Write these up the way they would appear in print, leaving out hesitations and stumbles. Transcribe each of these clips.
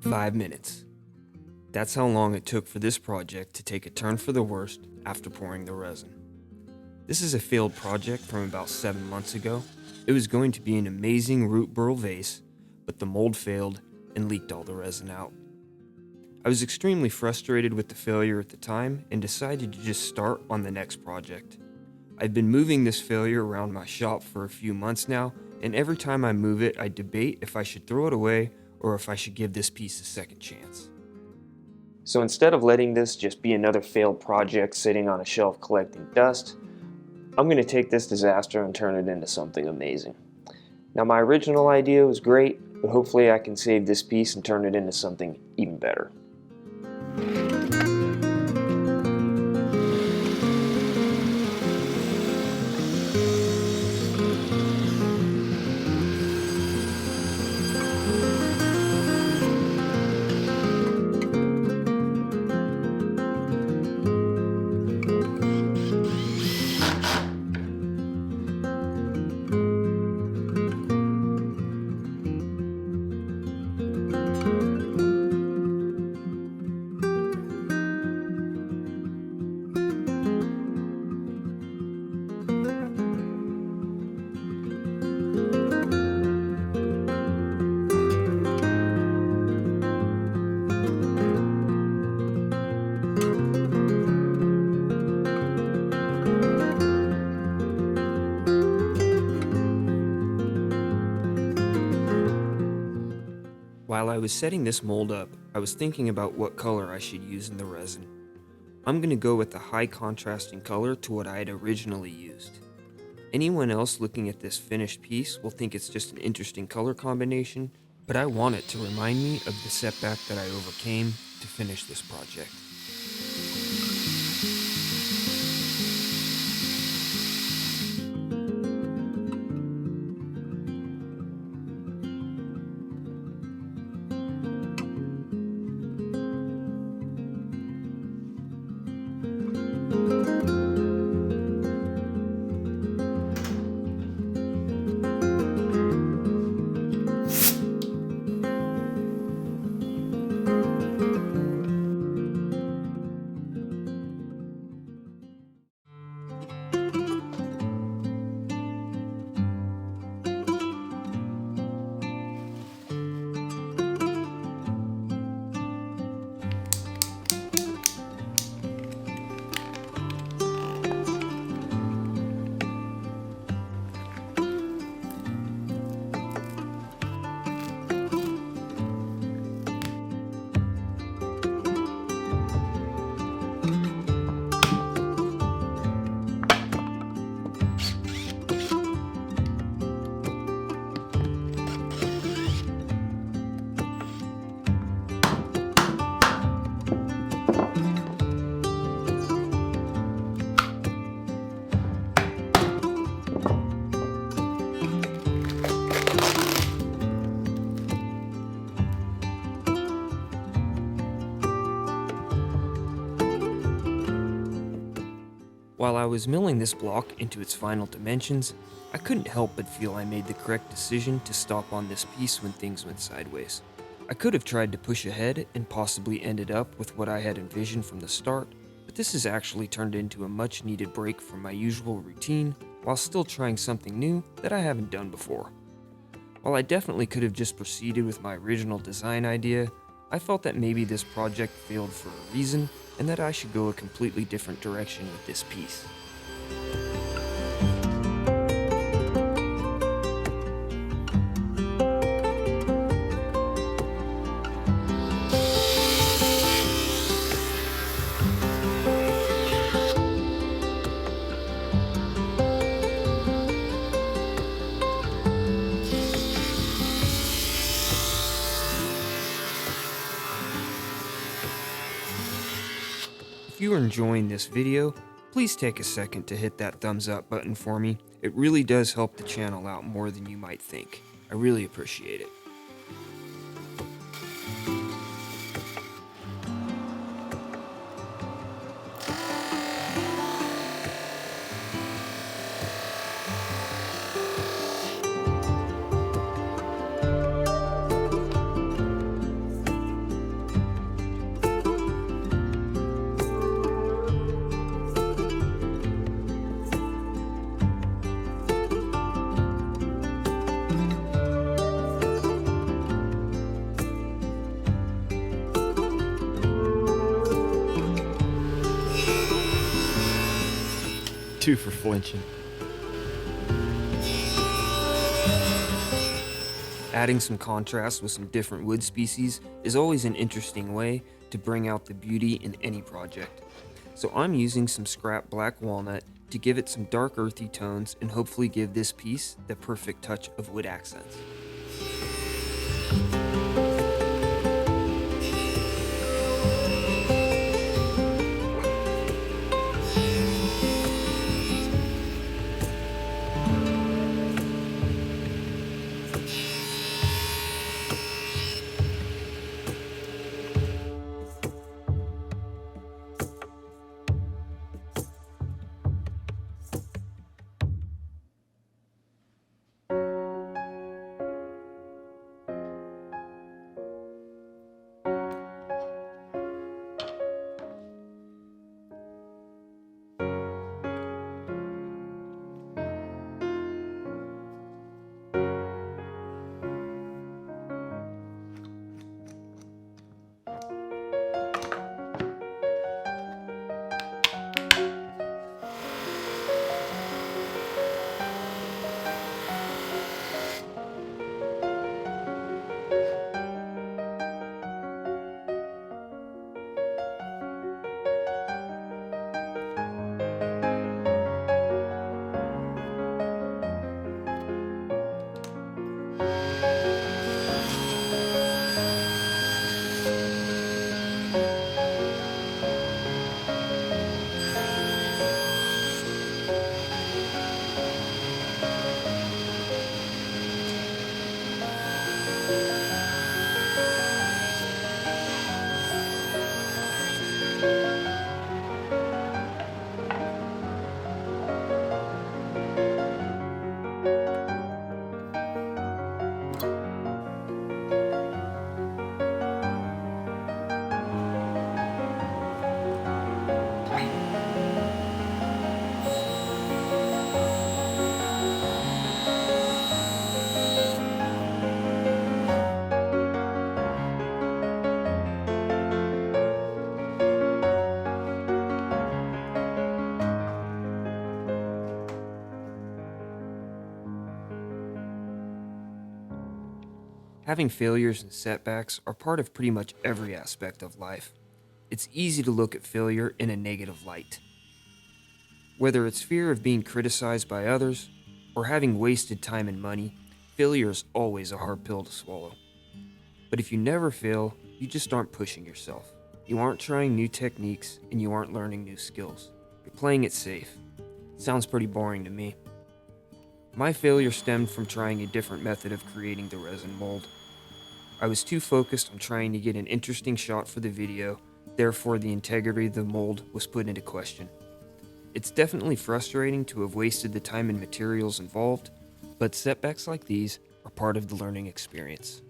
5 minutes. That's how long it took for this project to take a turn for the worst after pouring the resin. This is a failed project from about 7 months ago. It was going to be an amazing root burl vase, but the mold failed and leaked all the resin out. I was extremely frustrated with the failure at the time and decided to just start on the next project. I've been moving this failure around my shop for a few months now, and every time I move it, I debate if I should throw it away or if I should give this piece a second chance. So instead of letting this just be another failed project sitting on a shelf collecting dust, I'm going to take this disaster and turn it into something amazing. Now, my original idea was great, but hopefully I can save this piece and turn it into something even better. While I was setting this mold up, I was thinking about what color I should use in the resin. I'm going to go with the high contrasting color to what I had originally used. Anyone else looking at this finished piece will think it's just an interesting color combination, but I want it to remind me of the setback that I overcame to finish this project. While I was milling this block into its final dimensions, I couldn't help but feel I made the correct decision to stop on this piece when things went sideways. I could have tried to push ahead and possibly ended up with what I had envisioned from the start, but this has actually turned into a much needed break from my usual routine while still trying something new that I haven't done before. While I definitely could have just proceeded with my original design idea, I felt that maybe this project failed for a reason and that I should go a completely different direction with this piece. If you are enjoying this video, please take a second to hit that thumbs up button for me. It really does help the channel out more than you might think. I really appreciate it. two for flinching. Adding some contrast with some different wood species is always an interesting way to bring out the beauty in any project. So I'm using some scrap black walnut to give it some dark earthy tones and hopefully give this piece the perfect touch of wood accents. Having failures and setbacks are part of pretty much every aspect of life. It's easy to look at failure in a negative light. Whether it's fear of being criticized by others or having wasted time and money, failure is always a hard pill to swallow. But if you never fail, you just aren't pushing yourself. You aren't trying new techniques and you aren't learning new skills. You're playing it safe. Sounds pretty boring to me. My failure stemmed from trying a different method of creating the resin mold. I was too focused on trying to get an interesting shot for the video, therefore the integrity of the mold was put into question. It's definitely frustrating to have wasted the time and materials involved, but setbacks like these are part of the learning experience.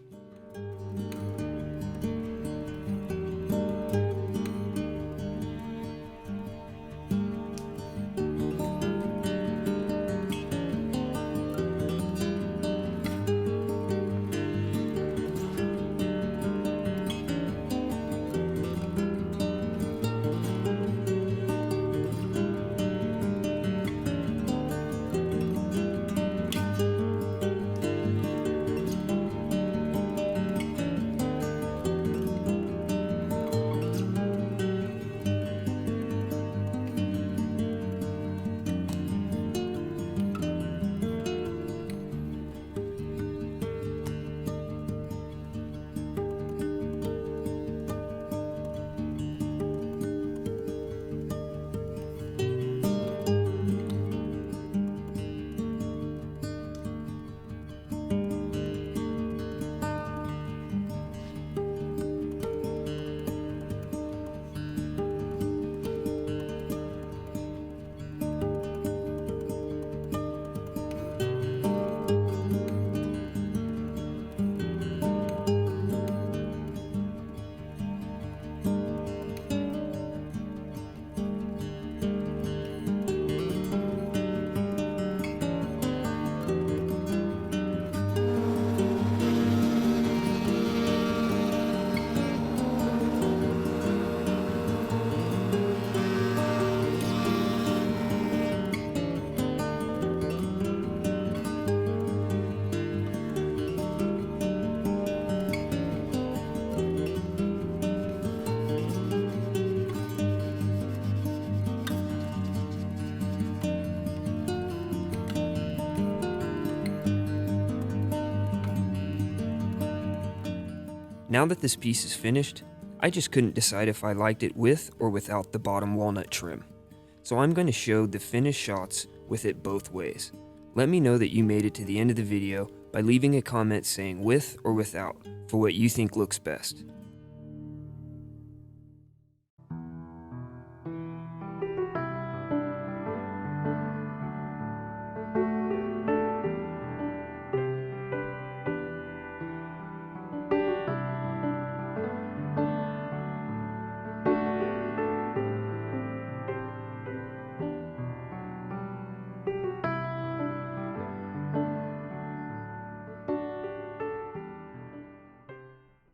Now that this piece is finished, I just couldn't decide if I liked it with or without the bottom walnut trim. So I'm going to show the finished shots with it both ways. Let me know that you made it to the end of the video by leaving a comment saying with or without for what you think looks best.